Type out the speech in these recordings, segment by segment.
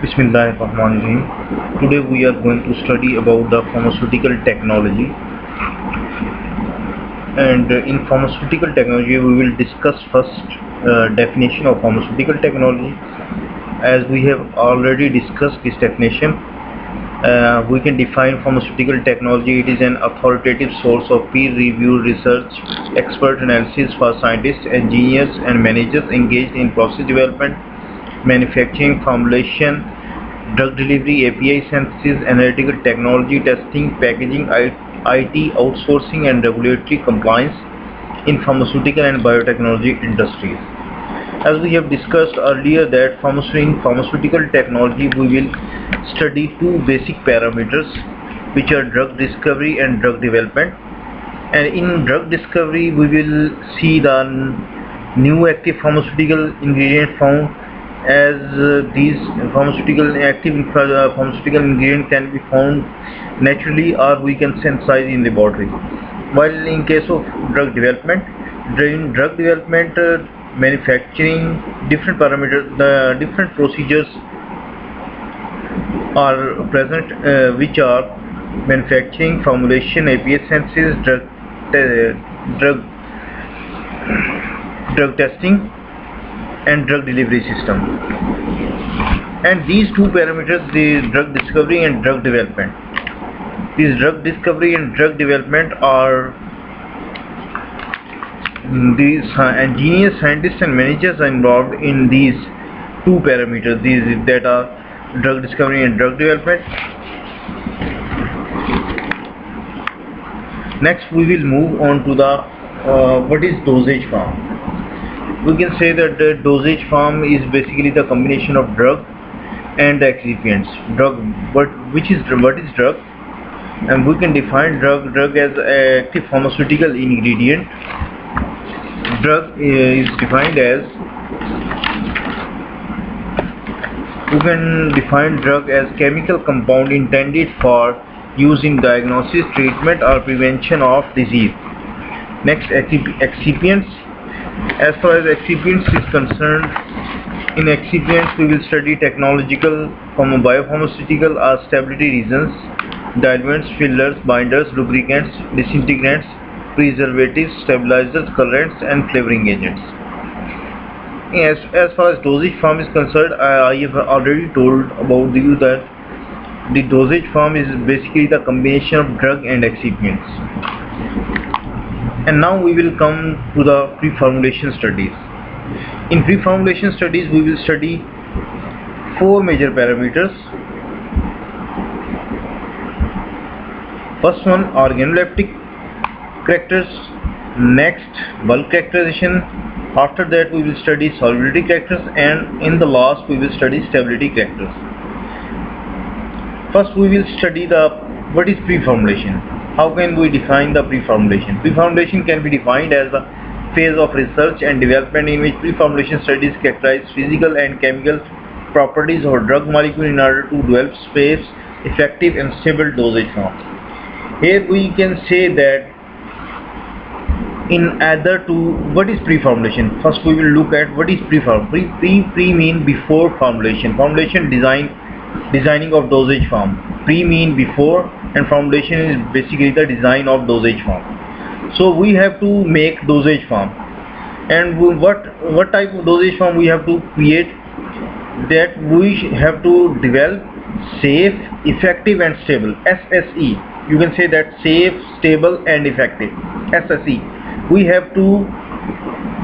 Bismillahirrahmanirrahim. Today we are going to study about the pharmaceutical technology. And in pharmaceutical technology, we will discuss first definition of pharmaceutical technology. As we have already discussed this definition, we can define pharmaceutical technology. It is an authoritative source of peer-reviewed research, expert analysis for scientists, engineers, and managers engaged in process development, manufacturing, formulation, drug delivery, API synthesis, analytical technology, testing, packaging, IT outsourcing, and regulatory compliance in pharmaceutical and biotechnology industries. As we have discussed earlier that in pharmaceutical technology we will study two basic parameters, which are drug discovery and drug development. And in drug discovery we will see the new active pharmaceutical ingredient found, as these pharmaceutical ingredient can be found naturally or we can synthesize in laboratory. While in case of drug development, during drug development, manufacturing, different parameters, the different procedures are present, which are manufacturing, formulation, API synthesis, drug testing, and drug delivery system. And these two parameters, the drug discovery and drug development, these drug discovery and drug development are these engineers, scientists, and managers are involved in these two parameters, these that are drug discovery and drug development. Next we will move on to the what is dosage form. We can say that the dosage form is basically the combination of drug and the excipients. What is drug? And we can define drug as an active pharmaceutical ingredient. Drug is defined as, we can define drug as chemical compound intended for use in diagnosis, treatment, or prevention of disease. Next, excipients. As far as excipients is concerned, in excipients we will study technological from biopharmaceutical or stability reasons, diluents, fillers, binders, lubricants, disintegrants, preservatives, stabilizers, colorants, and flavoring agents. As far as dosage form is concerned, I have already told about you that the dosage form is basically the combination of drug and excipients. And now we will come to the pre-formulation studies. In pre-formulation studies we will study four major parameters. First one, organoleptic characters. Next, bulk characterization. After that we will study solubility characters, and in the last we will study stability characters. First we will study what is pre-formulation. How can we define the pre-formulation? Pre-formulation can be defined as a phase of research and development in which pre-formulation studies characterize physical and chemical properties of drug molecule in order to develop safe, effective, and stable dosage form. Here we can say that in other two, what is pre-formulation? First we will look at what is pre-formulation. Pre mean before formulation. Formulation designing of dosage form. Pre mean before, and formulation is basically the design of dosage form. So we have to make dosage form, and what type of dosage form we have to create? That we have to develop safe, effective, and stable. SSE. You can say that safe, stable, and effective. SSE. We have to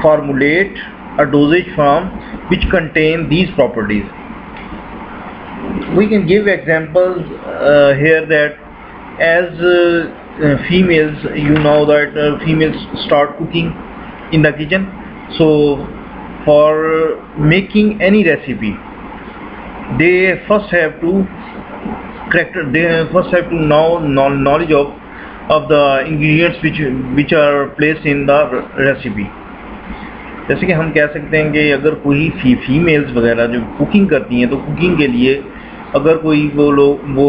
formulate a dosage form which contain these properties. We can give examples here that as females, you know that females start cooking in the kitchen. So for making any recipe, they first have to know knowledge of the ingredients which are placed in the recipe. जैसे कि हम कह सकते हैं कि अगर कोई females वगैरह जो कुकिंग करती हैं, तो कुकिंग के लिए अगर कोई वो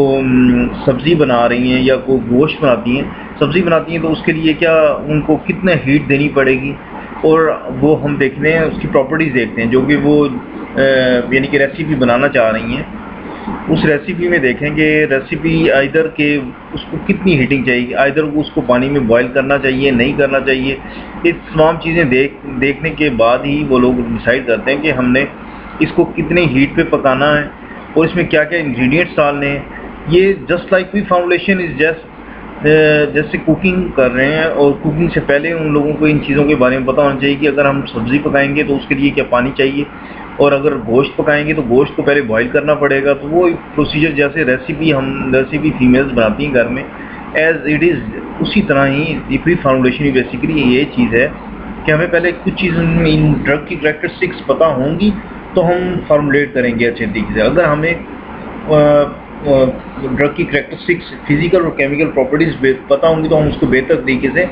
सब्ज़ी बना रही हैं या कोई गोश्त बनाती हैं, सब्ज़ी बनाती हैं, तो उसके लिए क्या उनको कितने हीट देनी पड़ेगी, और वो हम देखते हैं उसकी प्रॉपर्टीज़ देखते हैं जो कि वो यानी कि रेसिपी बनाना चाह रही हैं, उस रेसिपी में देखेंगे रेसिपी आइदर के उसको कितनी हीटिंग चाहिए, आइदर उसको पानी में बॉईल करना चाहिए, नहीं करना चाहिए। ये तमाम चीज़ें देखने के बाद ही वो लोग डिसाइड करते हैं कि हमने इसको कितने हीट पे पकाना है और इसमें क्या क्या इंग्रेडिएंट्स डालने हैं। ये just like pre formulation is जैसे कुकिंग कर रहे हैं, और कुकिंग से पहले उन लोगों को इन चीज़ों के बारे में पता होना चाहिए कि अगर हम सब्ज़ी पकाएंगे तो उसके लिए क्या पानी चाहिए, और अगर गोश्त पकाएंगे तो गोश्त को पहले बॉईल करना पड़ेगा। तो वो प्रोसीजर जैसे रेसिपी फीमेल्स बनाती हैं घर में एज इट इज़, उसी तरह ही प्री फार्मूलेशन बेसिकली ये चीज़ है कि हमें पहले कुछ चीज़ इन ड्रग की कैरेक्टरिस्टिक्स पता होंगी तो हम फार्मूलेट करेंगे अच्छे तरीके से। अगर हमें ड्रग की कैरेक्टरिस्टिक्स फिजिकल और केमिकल प्रॉपर्टीज़ पता होंगी तो हम उसको बेहतर तरीके से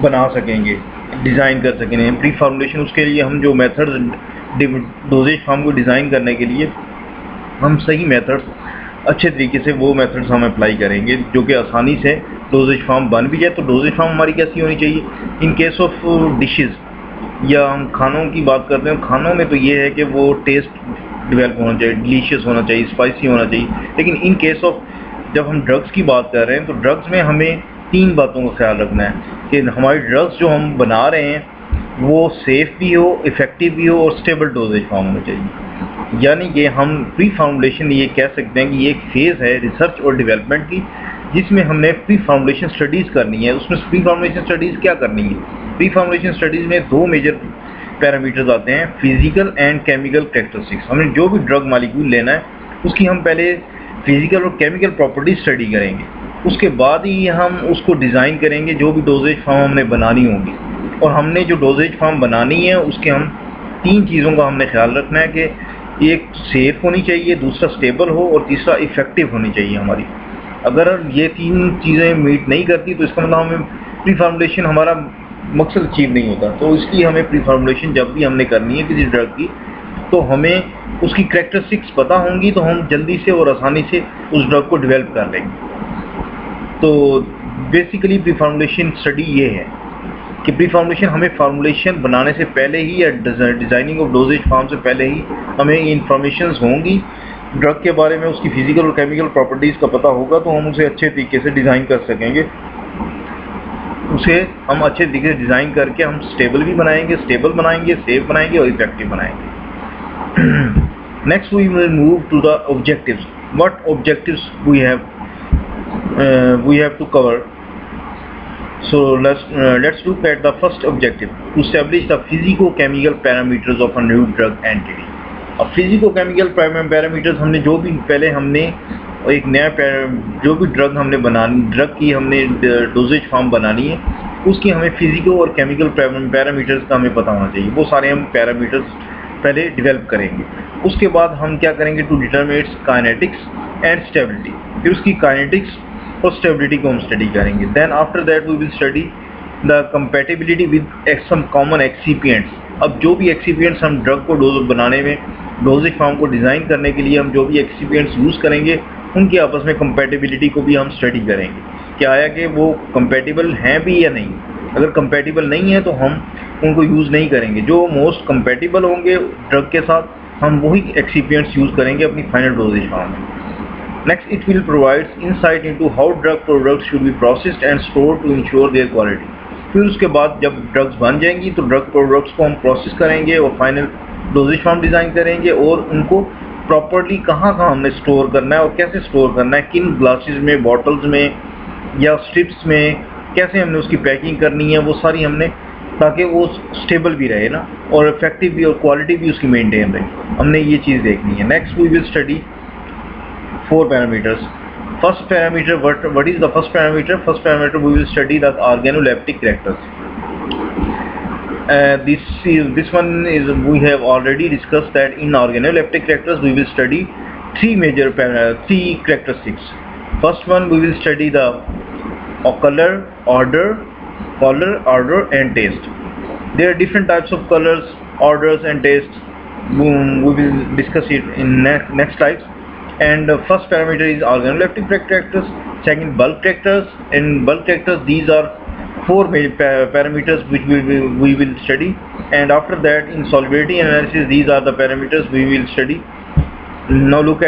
बना सकेंगे, डिज़ाइन कर सकेंगे। प्री फार्मूलेशन उसके लिए हम जो मेथड्स डोजेज फॉर्म को डिज़ाइन करने के लिए हम सही मेथड्स अच्छे तरीके से वो मेथड्स हम अप्लाई करेंगे जो कि आसानी से डोजेज फॉर्म बन भी जाए। तो डोजेज फॉर्म हमारी कैसी होनी चाहिए इन केस ऑफ डिशेस, या हम खानों की बात करते हैं, खानों में तो ये है कि वो टेस्ट डेवलप होना चाहिए, डिलीशियस होना चाहिए, स्पाइसी होना चाहिए। लेकिन इन केस ऑफ जब हम ड्रग्स की बात कर रहे हैं तो ड्रग्स में हमें 3 बातों का ख्याल रखना है कि हमारी ड्रग्स जो हम बना रहे हैं वो सेफ़ भी हो, इफ़ेक्टिव भी हो और स्टेबल डोजेज फॉर्म होना चाहिए। यानी कि हम प्री फार्मूलेशन ये कह सकते हैं कि ये एक फेज़ है रिसर्च और डेवलपमेंट की, जिसमें हमने प्री फार्मूलेशन स्टडीज़ करनी है। उसमें प्री फार्मूलेशन स्टडीज़ क्या करनी है? प्री फार्मूलेशन स्टडीज़ में 2 मेजर पैरामीटर्स आते हैं, फिजिकल एंड केमिकल कैरेक्टरिस्टिक्स। हमें जो भी ड्रग मॉलिक्यूल लेना है उसकी हम पहले फिजिकल और केमिकल प्रॉपर्टीज स्टडी करेंगे, उसके बाद ही हम उसको डिज़ाइन करेंगे जो भी डोजेज फॉर्म हमने बनानी होगी। और हमने जो डोजेज फॉर्म बनानी है उसके हम 3 चीज़ों का हमने ख्याल रखना है कि एक सेफ़ होनी चाहिए, दूसरा स्टेबल हो और तीसरा इफ़ेक्टिव होनी चाहिए हमारी। अगर ये 3 चीज़ें मीट नहीं करती तो इसका मतलब हमें प्री फार्मूलेशन हमारा मकसद अचीव नहीं होता। तो इसलिए हमें प्री फार्मूलेशन जब भी हमने करनी है किसी ड्रग की तो हमें उसकी कैरेक्टरिस्टिक्स पता होंगी तो हम जल्दी से और आसानी से उस ड्रग को डेवलप कर लेंगे। तो बेसिकली प्री फार्मूलेशन स्टडी ये है कि प्री फार्मूलेशन हमें फार्मूलेशन बनाने से पहले ही या डिज़ाइनिंग ऑफ डोजेज फॉर्म से पहले ही हमें इंफॉर्मेशन होंगी ड्रग के बारे में, उसकी फिजिकल और केमिकल प्रॉपर्टीज़ का पता होगा तो हम उसे अच्छे तरीके से डिज़ाइन कर सकेंगे। उसे हम अच्छे तरीके से डिज़ाइन करके हम स्टेबल बनाएंगे, सेफ बनाएंगे और इफेक्टिव बनाएंगे। Next we will move to the objectives. What objectives we have to cover? So let's look at the first objective, to establish the physico-chemical parameters of a new drug entity. अब physico-chemical parameters हमने जो भी पहले हमने एक नया जो भी ड्रग हमने ड्रग की हमने डोजेज फॉर्म बनानी है उसकी हमें फिजिको और केमिकल पैरामीटर्स का हमें पता होना चाहिए। वो सारे हम पैरामीटर्स पहले डेवलप करेंगे। उसके बाद हम क्या करेंगे, to determine its kinetics and stability, फिर उसकी काइनेटिक्स और स्टेबिलिटी को हम स्टडी करेंगे। Then after that we will study the compatibility with some common excipients. अब जो भी एक्सिपिएंट्स हम ड्रग को बनाने में डोजेज फॉर्म को डिज़ाइन करने के लिए हम जो भी एक्सिपिएंट्स यूज़ करेंगे उनकी आपस में कंपैटिबिलिटी को भी हम स्टडी करेंगे, क्या आया कि वो कंपैटिबल हैं भी या नहीं। अगर कंपैटिबल नहीं है तो हम उनको यूज़ नहीं करेंगे। जो मोस्ट कंपैटिबल होंगे ड्रग के साथ हम वही एक्सिपिएंट्स यूज़ करेंगे अपनी फाइनल डोजेज फॉर्म में। Next it will provides insight into how drug products should be processed and stored to ensure their quality. फिर उसके बाद जब ड्रग्स बन जाएंगी तो ड्रग प्रोडक्ट्स को हम प्रोसेस करेंगे और फाइनल डोजेज फॉर्म डिज़ाइन करेंगे और उनको प्रॉपर्ली कहाँ हमने स्टोर करना है और कैसे स्टोर करना है, किन ग्लासेस में, बॉटल्स में या स्ट्रिप्स में, कैसे हमने उसकी पैकिंग करनी है, वो सारी हमने, ताकि वो स्टेबल भी रहे ना और इफेक्टिव भी और क्वालिटी भी उसकी मेंटेन रहे, हमने ये चीज़ देखनी है। Next we will study 4 parameters. First parameter, what is the first parameter? First parameter we will study the organoleptic characters. This one is we have already discussed that in organoleptic characters we will study 3 characteristics. First one we will study the color, order and taste. There are different types of colors, orders and tastes. We will discuss it in next slides. And the first parameter is organoleptic characters, second bulk characters. In bulk characters these are 4 parameters which we will study, and after that in solubility analysis these are the parameters we will study. Now look